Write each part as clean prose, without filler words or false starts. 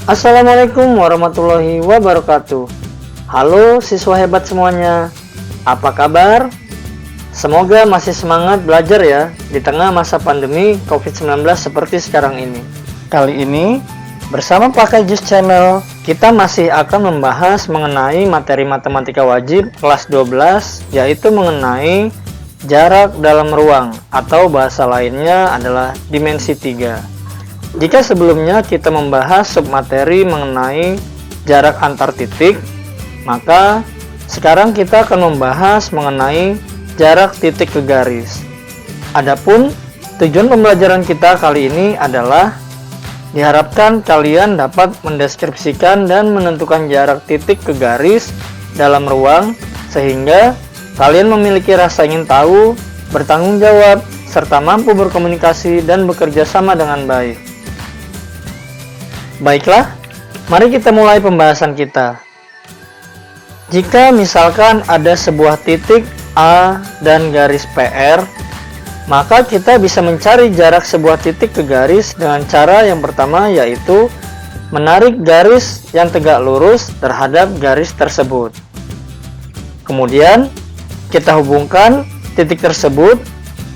Assalamualaikum warahmatullahi wabarakatuh. Halo siswa hebat semuanya, apa kabar? Semoga masih semangat belajar ya di tengah masa pandemi COVID-19 seperti sekarang ini. Kali ini bersama Pakai Jus Channel, kita masih akan membahas mengenai materi matematika wajib kelas 12, yaitu mengenai jarak dalam ruang atau bahasa lainnya adalah dimensi 3. Jika sebelumnya kita membahas submateri mengenai jarak antar titik, maka sekarang kita akan membahas mengenai jarak titik ke garis. Adapun tujuan pembelajaran kita kali ini adalah diharapkan kalian dapat mendeskripsikan dan menentukan jarak titik ke garis dalam ruang sehingga kalian memiliki rasa ingin tahu, bertanggung jawab, serta mampu berkomunikasi dan bekerja sama dengan baik. Baiklah, mari kita mulai pembahasan kita. Jika misalkan ada sebuah titik A dan garis PR, maka kita bisa mencari jarak sebuah titik ke garis dengan cara yang pertama, yaitu menarik garis yang tegak lurus terhadap garis tersebut. Kemudian, kita hubungkan titik tersebut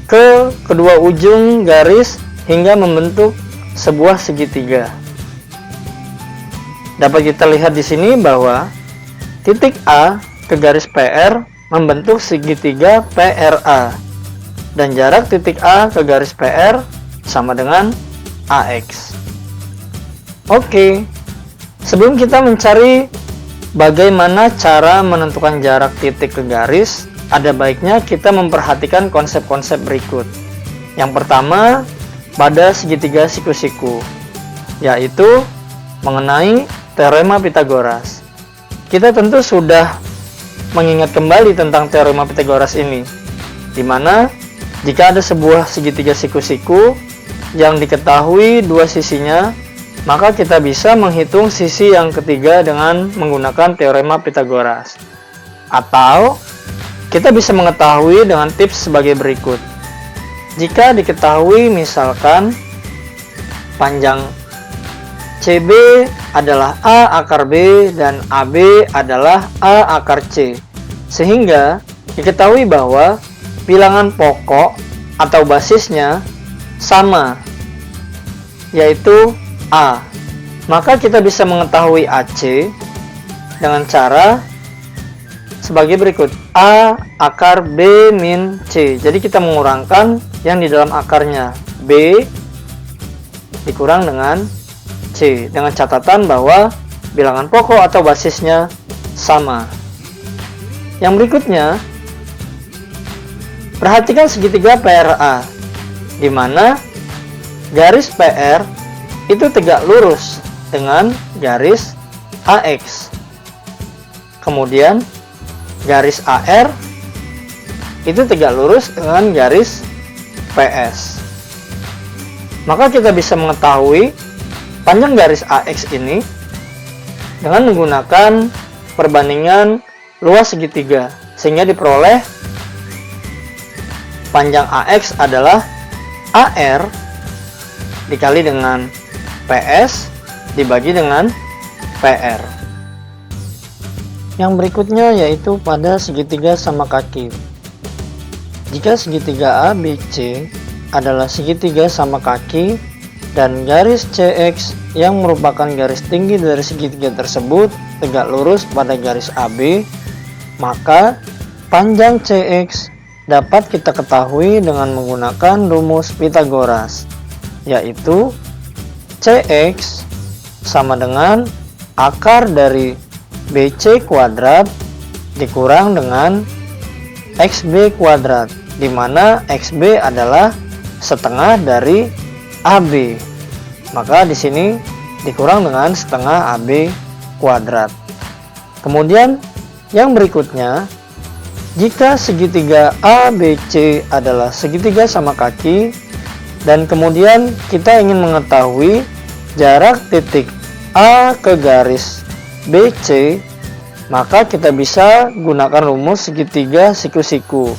ke kedua ujung garis hingga membentuk sebuah segitiga. Dapat kita lihat di sini bahwa titik A ke garis PR membentuk segitiga PRA dan jarak titik A ke garis PR sama dengan AX. Oke, sebelum kita mencari bagaimana cara menentukan jarak titik ke garis, ada baiknya kita memperhatikan konsep-konsep berikut. Yang pertama, pada segitiga siku-siku, yaitu mengenai teorema Pythagoras. Kita tentu sudah mengingat kembali tentang teorema Pythagoras ini, di mana jika ada sebuah segitiga siku-siku yang diketahui dua sisinya, maka kita bisa menghitung sisi yang ketiga dengan menggunakan teorema Pythagoras. Atau kita bisa mengetahui dengan tips sebagai berikut. Jika diketahui misalkan panjang CB adalah A akar B dan AB adalah A akar C, sehingga diketahui bahwa bilangan pokok atau basisnya sama, yaitu A. Maka kita bisa mengetahui AC dengan cara sebagai berikut: A akar B min C. Jadi kita mengurangkan yang di dalam akarnya, B dikurang dengan C, dengan catatan bahwa bilangan pokok atau basisnya sama. Yang berikutnya, perhatikan segitiga PRA, di mana garis PR itu tegak lurus dengan garis AX. Kemudian garis AR itu tegak lurus dengan garis PS. Maka kita bisa mengetahui panjang garis AX ini dengan menggunakan perbandingan luas segitiga, sehingga diperoleh panjang AX adalah AR dikali dengan PS dibagi dengan PR. Yang berikutnya yaitu pada segitiga sama kaki. Jika segitiga ABC adalah segitiga sama kaki dan garis CX yang merupakan garis tinggi dari segitiga tersebut tegak lurus pada garis AB, maka panjang CX dapat kita ketahui dengan menggunakan rumus Pythagoras, yaitu CX sama dengan akar dari BC kuadrat dikurang dengan XB kuadrat, di mana XB adalah setengah dari AB. Maka di sini dikurang dengan setengah AB kuadrat. Kemudian yang berikutnya, jika segitiga ABC adalah segitiga sama kaki dan kemudian kita ingin mengetahui jarak titik A ke garis BC, maka kita bisa gunakan rumus segitiga siku-siku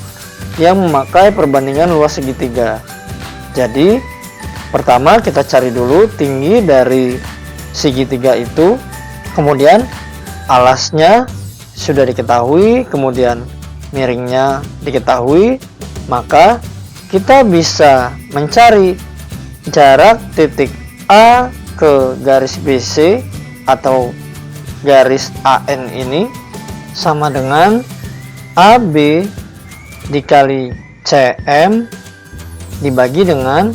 yang memakai perbandingan luas segitiga. Jadi pertama kita cari dulu tinggi dari segitiga itu. Kemudian alasnya sudah diketahui, kemudian miringnya diketahui, maka kita bisa mencari jarak titik A ke garis BC atau garis AN ini sama dengan AB dikali CM dibagi dengan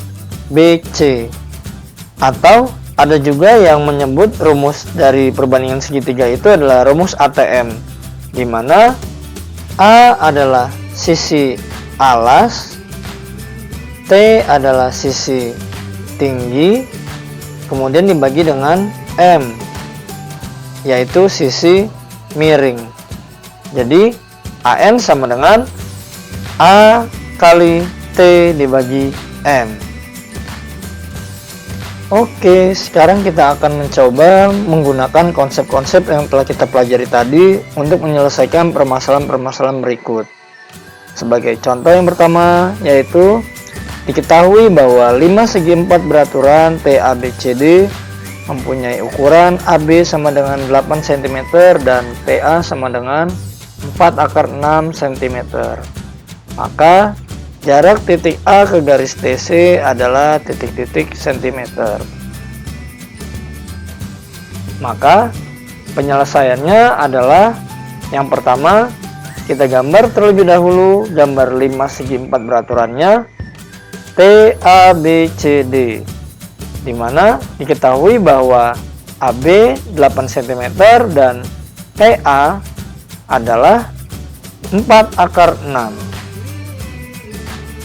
BC. Atau ada juga yang menyebut rumus dari perbandingan segitiga itu adalah rumus ATM, di mana A adalah sisi alas, T adalah sisi tinggi, kemudian dibagi dengan M, yaitu sisi miring. Jadi AN sama dengan A kali T dibagi M. Oke, sekarang kita akan mencoba menggunakan konsep-konsep yang telah kita pelajari tadi untuk menyelesaikan permasalahan-permasalahan berikut. Sebagai contoh yang pertama, yaitu diketahui bahwa 5 segi 4 beraturan TABCD mempunyai ukuran AB sama dengan 8 cm dan TA sama dengan 4/6 cm. Maka jarak titik A ke garis TC adalah titik-titik cm. Maka penyelesaiannya adalah yang pertama, kita gambar terlebih dahulu gambar 5 segi 4 beraturannya TABCD, di mana diketahui bahwa AB 8 cm dan TA adalah 4/6.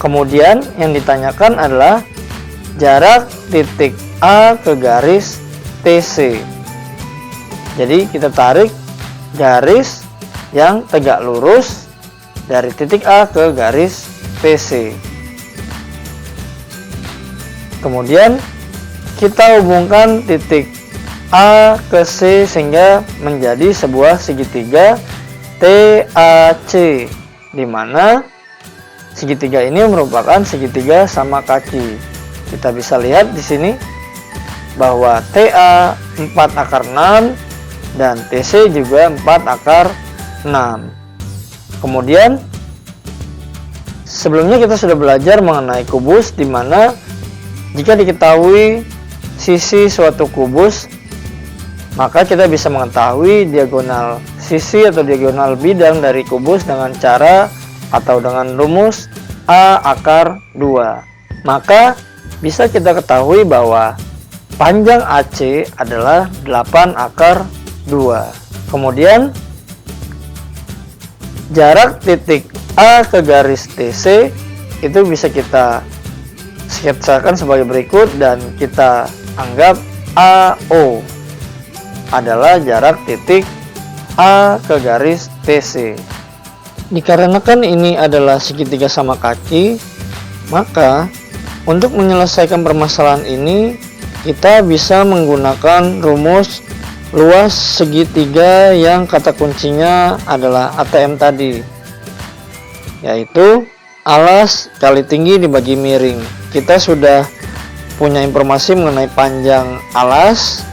Kemudian yang ditanyakan adalah jarak titik A ke garis TC. Jadi kita tarik garis yang tegak lurus dari titik A ke garis TC. Kemudian kita hubungkan titik A ke C sehingga menjadi sebuah segitiga TAC, di mana segitiga ini merupakan segitiga sama kaki. Kita bisa lihat di sini bahwa TA 4/6 dan TC juga 4/6. Kemudian sebelumnya kita sudah belajar mengenai kubus, di mana jika diketahui sisi suatu kubus, maka kita bisa mengetahui diagonal sisi atau diagonal bidang dari kubus dengan cara atau dengan rumus A/2. Maka bisa kita ketahui bahwa panjang AC adalah 8/2. Kemudian jarak titik A ke garis TC itu bisa kita sketsakan sebagai berikut, dan kita anggap AO adalah jarak titik A ke garis TC. Dikarenakan ini adalah segitiga sama kaki, maka untuk menyelesaikan permasalahan ini kita bisa menggunakan rumus luas segitiga yang kata kuncinya adalah ATM tadi, yaitu alas kali tinggi dibagi miring. Kita sudah punya informasi mengenai panjang alas.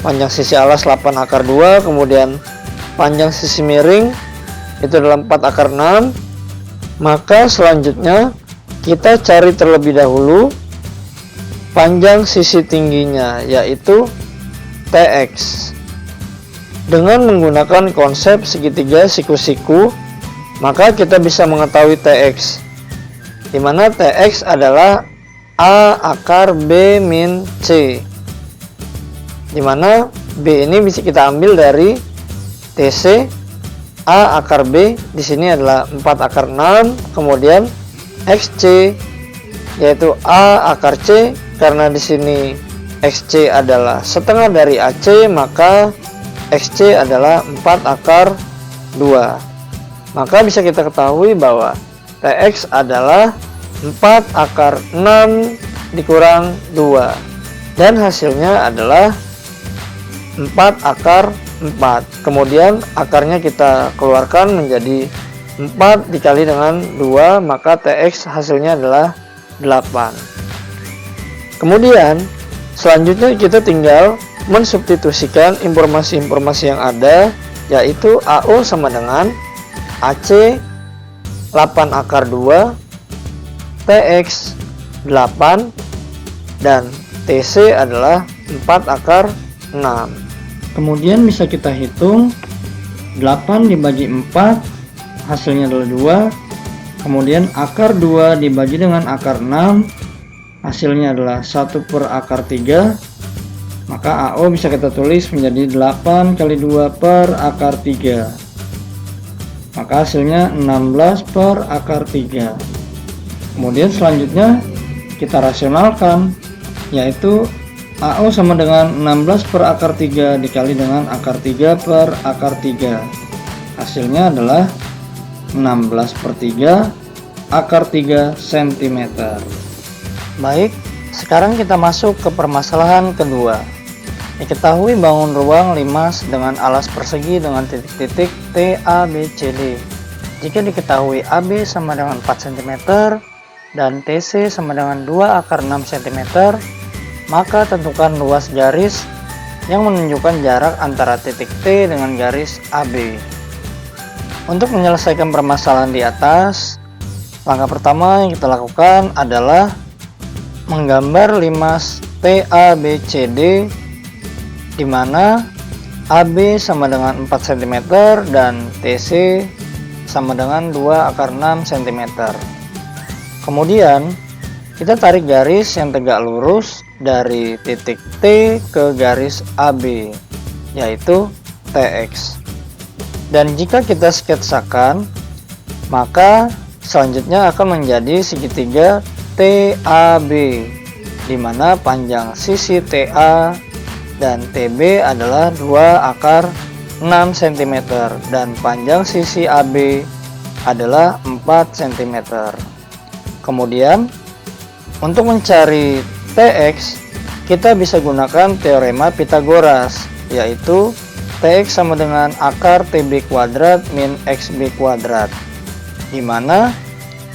Panjang sisi alas 8/2, kemudian panjang sisi miring itu adalah 4/6. Maka selanjutnya kita cari terlebih dahulu panjang sisi tingginya, yaitu TX. Dengan menggunakan konsep segitiga siku-siku, maka kita bisa mengetahui TX, di mana TX adalah A/B min C, di mana B ini bisa kita ambil dari TC. A/B di sini adalah 4/6, kemudian XC yaitu A/C, karena di sini XC adalah setengah dari AC, maka XC adalah 4/2. Maka bisa kita ketahui bahwa TX adalah 4/6 dikurang 2, dan hasilnya adalah 4/4. Kemudian akarnya kita keluarkan menjadi 4 dikali dengan 2, maka TX hasilnya adalah 8. Kemudian selanjutnya kita tinggal mensubstitusikan informasi-informasi yang ada, yaitu AO sama dengan AC 8 akar 2, TX 8, dan TC adalah 4 akar 6. Kemudian bisa kita hitung 8 dibagi 4, hasilnya adalah 2. Kemudian akar 2 dibagi dengan akar 6, hasilnya adalah 1 per akar 3. Maka AO bisa kita tulis menjadi 8 kali 2 per akar 3. Maka hasilnya 16 per akar 3. Kemudian selanjutnya kita rasionalkan, yaitu AO sama dengan 16 per akar 3 dikali dengan akar 3 per akar 3. Hasilnya adalah 16 per 3 akar 3 cm. Baik, sekarang kita masuk ke permasalahan kedua. Diketahui bangun ruang limas dengan alas persegi dengan titik-titik T, A, B, C, D. Jika diketahui AB sama dengan 4 cm dan TC sama dengan 2 akar 6 cm, maka tentukan luas garis yang menunjukkan jarak antara titik T dengan garis AB. Untuk menyelesaikan permasalahan di atas, langkah pertama yang kita lakukan adalah menggambar limas TABCD, di mana AB sama dengan 4 cm dan TC sama dengan 2 akar 6 cm. Kemudian kita tarik garis yang tegak lurus dari titik T ke garis AB, yaitu TX. Dan jika kita sketsakan, maka selanjutnya akan menjadi segitiga TAB, di mana panjang sisi TA dan TB adalah 2 akar 6 cm dan panjang sisi AB adalah 4 cm. Kemudian untuk mencari TX, kita bisa gunakan teorema Pythagoras, yaitu TX sama dengan akar TB kuadrat min XB kuadrat, di mana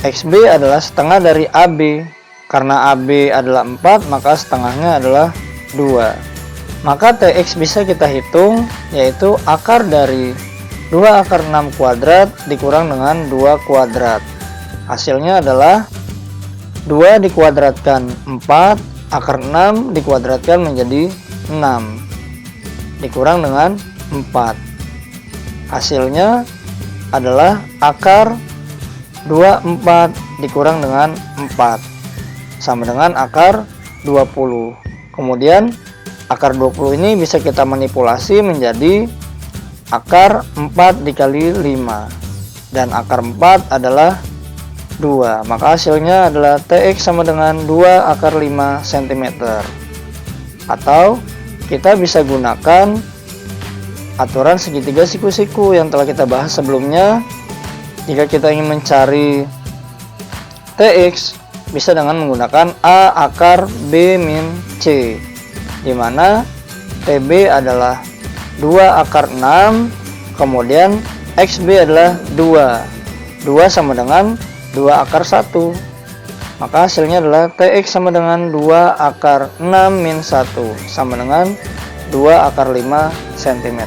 XB adalah setengah dari AB. Karena AB adalah 4, maka setengahnya adalah 2. Maka TX bisa kita hitung, yaitu akar dari 2 akar 6 kuadrat dikurang dengan 2 kuadrat. Hasilnya adalah 2 dikuadratkan 4, akar 6 dikuadratkan menjadi 6, dikurang dengan 4. Hasilnya adalah akar 24 dikurang dengan 4, sama dengan akar 20. Kemudian akar 20 ini bisa kita manipulasi menjadi akar 4 dikali 5, dan akar 4 adalah 2. Maka hasilnya adalah TX sama dengan 2 akar 5 cm. Atau kita bisa gunakan aturan segitiga siku-siku yang telah kita bahas sebelumnya. Jika kita ingin mencari TX, bisa dengan menggunakan A akar B min C, di mana TB adalah 2 akar 6, kemudian XB adalah 2. 2 sama dengan 2 akar 1. Maka hasilnya adalah TX sama dengan 2 akar 6 min 1, sama dengan 2 akar 5 cm.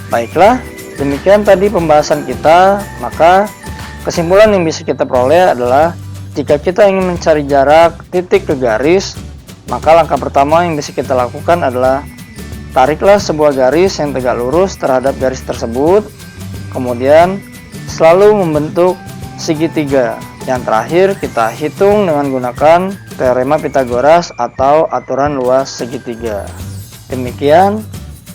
Baiklah, demikian tadi pembahasan kita. Maka kesimpulan yang bisa kita peroleh adalah jika kita ingin mencari jarak titik ke garis, maka langkah pertama yang bisa kita lakukan adalah tariklah sebuah garis yang tegak lurus terhadap garis tersebut, kemudian selalu membentuk segitiga. Yang terakhir kita hitung dengan gunakan teorema Pythagoras atau aturan luas segitiga. Demikian,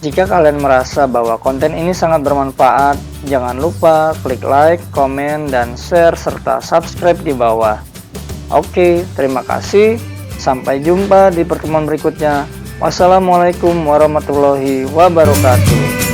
jika kalian merasa bahwa konten ini sangat bermanfaat, jangan lupa klik like, komen, dan share serta subscribe di bawah. Oke, terima kasih. Sampai jumpa di pertemuan berikutnya. Wassalamualaikum warahmatullahi wabarakatuh.